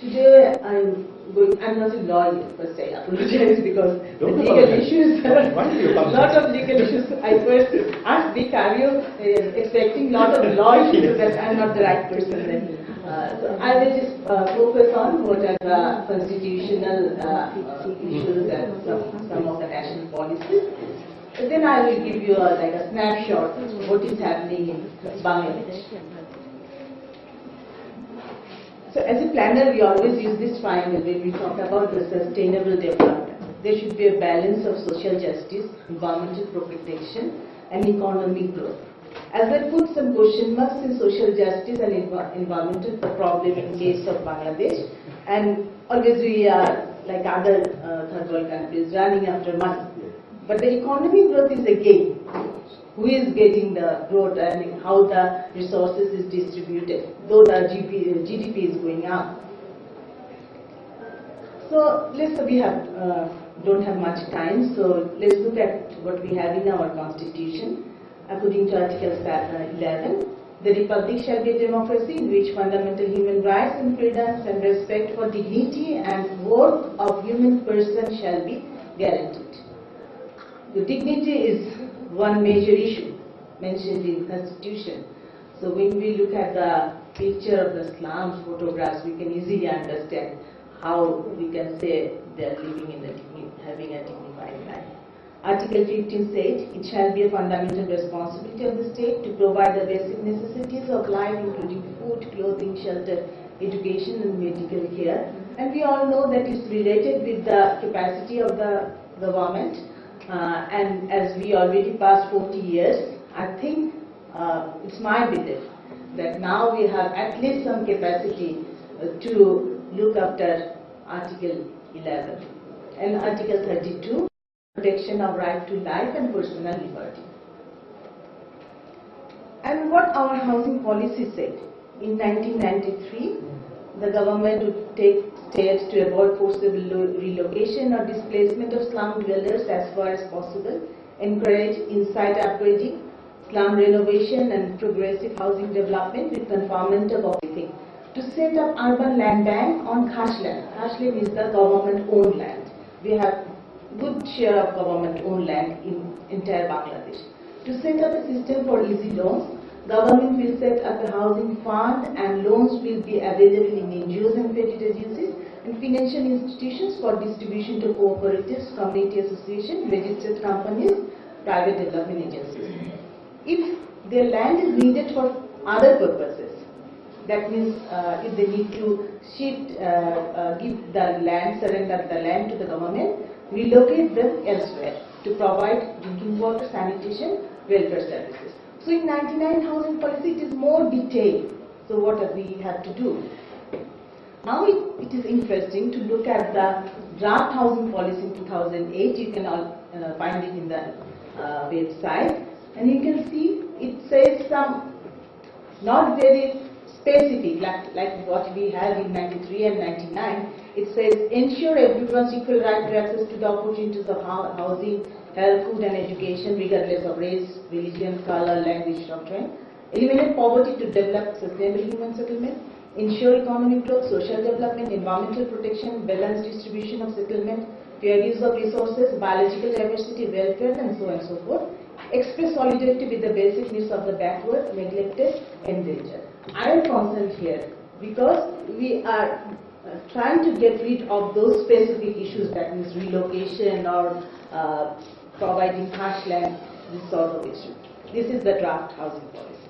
Today I'm not a lawyer per se, I apologize because the legal issues, lot of legal issues. I first asked the Cario expecting lot of law issues that I'm not the right person then. So I will just focus on what are the constitutional issues and some of the national policies. But then I will give you like a snapshot of what is happening in Bangladesh. So as a planner, we always use this triangle when we talk about the sustainable development. There should be a balance of social justice, environmental protection, and economic growth. As I put some question marks in social justice and environmental problem in case of Bangladesh, and always we are like other third world countries running after money. But the economic growth is a game. Who is getting the growth and how the resources is distributed, though the GDP is going up. So we don't have much time, so let's look at what we have in our constitution. According to Article 11, the Republic shall be a democracy in which fundamental human rights and freedoms and respect for dignity and worth of human person shall be guaranteed. The dignity is one major issue mentioned in the Constitution. So when we look at the picture of the slums photographs, we can easily understand how we can say they are living in having a dignified life. Article 15 said, it shall be a fundamental responsibility of the state to provide the basic necessities of life, including food, clothing, shelter, education and medical care. And we all know that it's related with the capacity of the government. And as we already passed 40 years, I think it's my belief that now we have at least some capacity to look after Article 11 and Article 32, protection of right to life and personal liberty. And what our housing policy said, in 1993, the government would take steps to avoid forcible relocation or displacement of slum dwellers as far as possible, encourage inside upgrading, slum renovation and progressive housing development with conferment of everything. To set up urban land bank on Khash land. Khash land is the government-owned land. We have good share of government-owned land in entire Bangladesh. To set up a system for easy loans, government will set up a housing fund and loans will be available in NGOs and credit agencies and financial institutions for distribution to cooperatives, community associations, registered companies, private development agencies. If their land is needed for other purposes, that means if they need to shift, give the land, surrender the land to the government, relocate them elsewhere to provide drinking water, sanitation, welfare services. So in 99 housing policy, it is more detailed. So what do we have to do? Now it is interesting to look at the draft housing policy in 2008. You can all find it in the website. And you can see it says some not very specific, like what we have in 93 and 99. It says, ensure everyone's equal right to access to the opportunities of housing, health, food and education regardless of race, religion, color, language, doctrine. Eliminate poverty to develop sustainable human settlement. Ensure economic growth, social development, environmental protection, balanced distribution of settlement, fair use of resources, biological diversity, welfare and so on and so forth. Express solidarity with the basic needs of the backward, neglected, endangered. I am concerned here because we are trying to get rid of those specific issues, that means relocation or providing cash land, this sort of issue. This is the draft housing policy.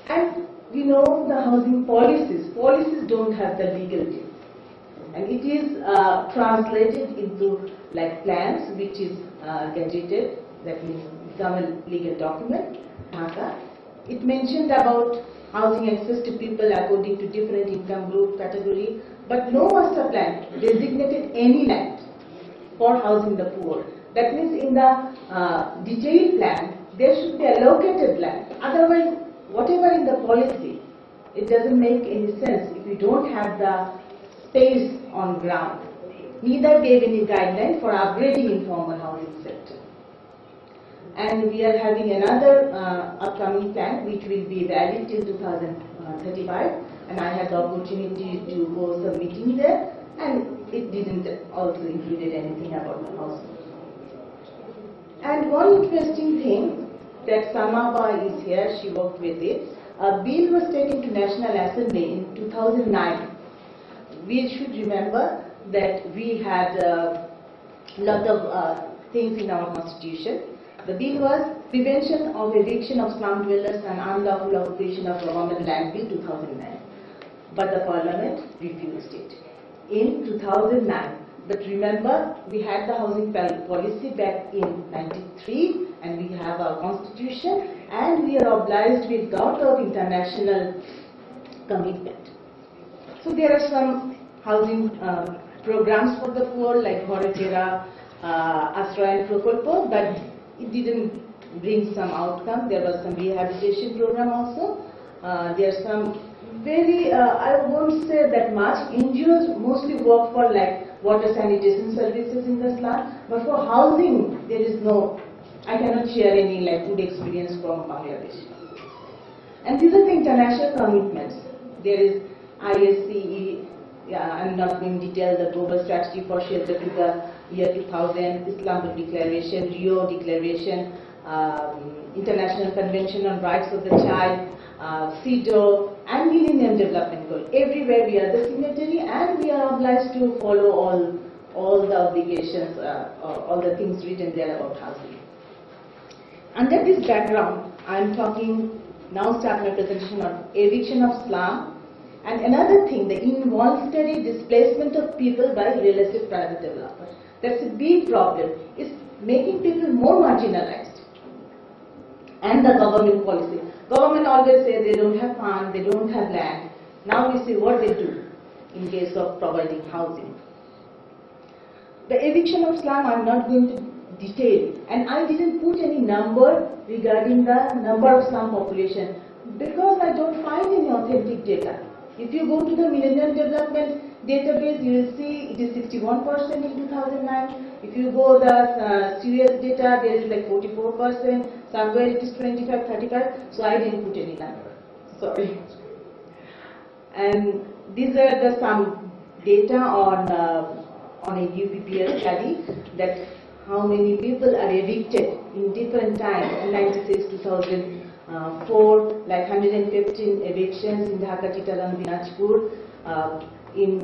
And we know the housing policies don't have the legality. And it is translated into like plans which is gazetted, that means become a legal document, Dhaka. It mentioned about housing access to people according to different income group category, but no master plan designated any land for housing the poor. That means in the detailed plan, there should be allocated land. Otherwise, whatever in the policy, it doesn't make any sense if you don't have the space on ground. Neither gave any guideline for upgrading informal housing sector. And we are having another upcoming plan which will be valid till 2035, and I had the opportunity to go some meeting there, and it didn't also included anything about the housing. And one interesting thing that Samaba is here, she worked with it. A bill was taken to National Assembly in 2009. We should remember that we had a lot of things in our constitution. The bill was Prevention of Eviction of Slum Dwellers and Unlawful Occupation of Government Land Bill 2009. But the Parliament refused it in 2009. But remember, we had the housing policy back in 93, and we have our constitution, and we are obliged with lot of international commitment. So there are some housing programs for the poor like Ghoretera, Ashrayan Prokolpo, but it didn't bring some outcome. There was some rehabilitation program also. There are some very, I won't say that much. NGOs mostly work for like water sanitation services in the slum, but for housing there is no, I cannot share any like good experience from Bangladesh. And these are the international commitments. There is ISCE, I'm not going to detail the global strategy for shelter to the year 2000, Istanbul Declaration, Rio Declaration, International Convention on Rights of the Child, CEDAW, and Millennium Development Goal. Everywhere we are the signatory, and we are obliged to follow all the obligations, all the things written there about housing. Under this background, I am talking now, start my presentation on eviction of slum. And another thing, the involuntary displacement of people by real estate private developers. That's a big problem. It's making people more marginalized. And the government policy. Government always say they don't have funds, they don't have land. Now we see what they do in case of providing housing. The eviction of slum I'm not going to detail, and I didn't put any number regarding the number of slum population because I don't find any authentic data. If you go to the Millennium Development Database, you will see it is 61% in 2009. If you go the serious data, there is like 44%. Somewhere it is 25, 35. So I didn't put any number. Sorry. And these are the some data on a UPPS study that how many people are evicted in different times in 96, 2004, like 115 evictions in Dhaka, Chittagong, Dinajpur. In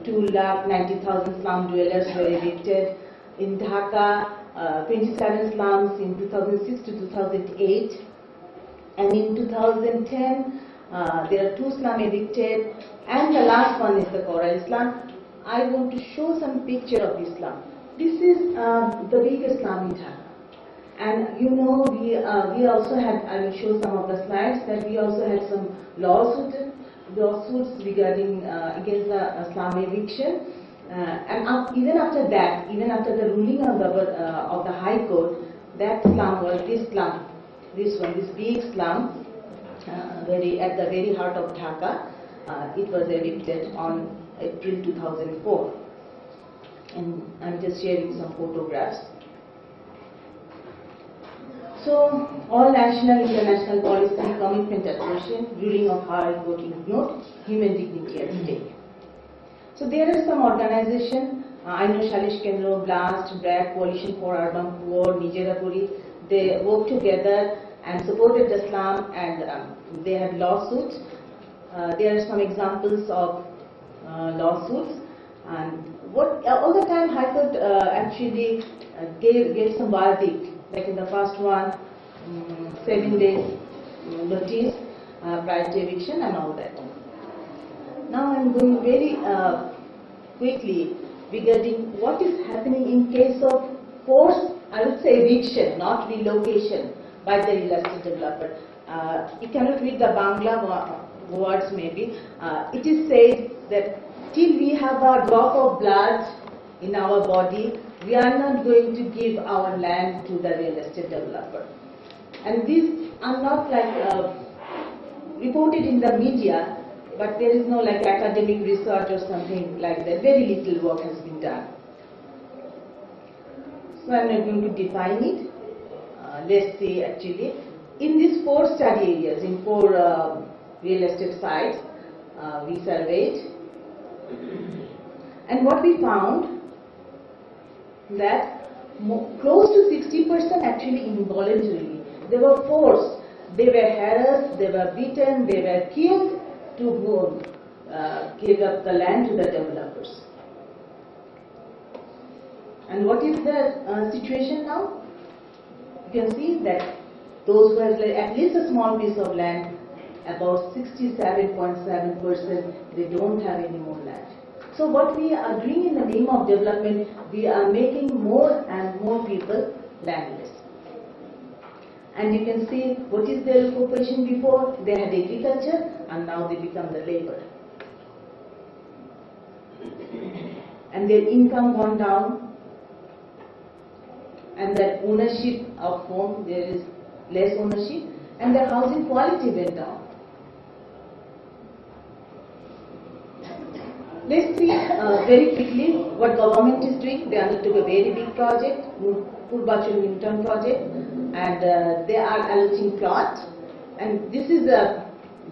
2,90,000 slum dwellers were evicted. In Dhaka, 27 slums in 2006 to 2008. And in 2010, there are 2 slums evicted. And the last one is the Coral slum. I want to show some picture of this slum. This is the biggest slum in Dhaka. And you know, we also had, I will show some of the slides, that we also had some lawsuits regarding against the slum eviction. And even after that, even after the ruling of the High Court, that slum was this slum, this big slum, at the very heart of Dhaka. It was evicted on April 2004. And I'm just sharing some photographs. So, all national, international policy, commitment association, ruling of High Court ignored, human dignity at stake. So there are some organizations, I know Shalish Kendra, BLAST, BRAC, Coalition for Urban Poor, Nijerapuri, they worked together and supported the slum, and they had lawsuits. There are some examples of lawsuits, and all the time High Court actually gave some verdict. Like in the first one, 7 days notice, prior to eviction and all that. Now I'm going very quickly regarding what is happening in case of forced, I would say eviction, not relocation by the real estate developer. You cannot read the Bangla words maybe. It is said that till we have a drop of blood in our body, we are not going to give our land to the real estate developer. And these are not like reported in the media, but there is no like academic research or something like that. Very little work has been done. So I'm not going to define it. Let's see actually. In these 4 study areas, in 4 real estate sites, we surveyed. And what we found that close to 60% actually involuntarily. They were forced, they were harassed, they were beaten, they were killed to give up the land to the developers. And what is the situation now? You can see that those who have at least a small piece of land, about 67.7%, they don't have any more land. So what we are doing in the name of development, we are making more and more people landless. And you can see what is their occupation before. They had agriculture and now they become the labor. And their income gone down. And their ownership of home, there is less ownership. And their housing quality went down. Let's see very quickly what government is doing. They undertook a very big project, Purvachal Newton project, and they are allocating plots. And this is a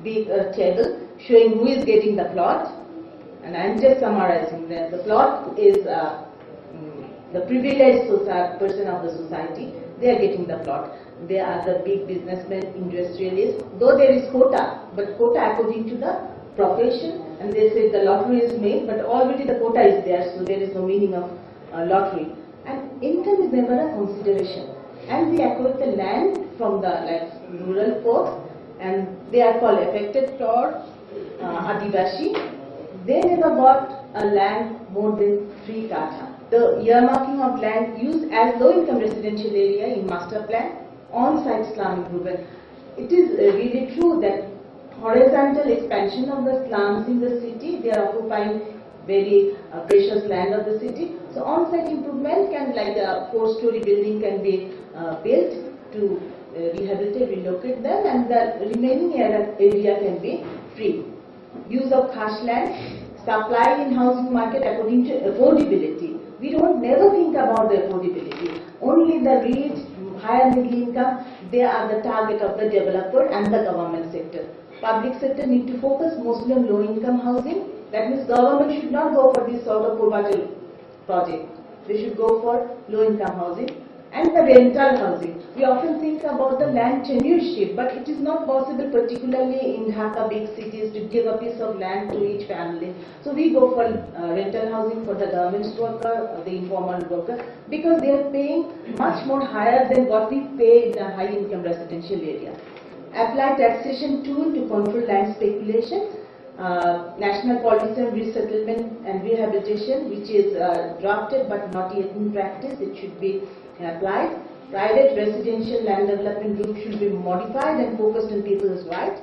big table showing who is getting the plot. And I am just summarizing that the plot is the privileged person of the society. They are getting the plot. They are the big businessmen, industrialists. Though there is quota, but quota according to the profession, and they say the lottery is made, but already the quota is there, so there is no meaning of lottery. And income is never a consideration. And they acquire the land from the rural folks, and they are called affected plot, Adivashi. They never bought a land more than 3 katha. The earmarking of land used as low-income residential area in master plan, on-site slum improvement. It is really true that horizontal expansion of the slums in the city, they are occupying very precious land of the city. So on-site improvement can, like a 4-story building can be built to rehabilitate, relocate them, and the remaining area can be free. Use of cash land, supply in housing market according to affordability. We don't never think about the affordability. Only the rich, higher middle income, they are the target of the developer and the government sector. Public sector need to focus mostly on low-income housing. That means government should not go for this sort of Purvachal project. They should go for low-income housing. And the rental housing. We often think about the land tenureship, but it is not possible, particularly in Dhaka, big cities, to give a piece of land to each family. So we go for rental housing for the government worker, the informal worker, because they are paying much more higher than what we pay in the high-income residential area. Apply taxation tool to control land speculation. National Policy on Resettlement and Rehabilitation, which is drafted but not yet in practice. It should be applied. Private residential land development group should be modified and focused on people's rights.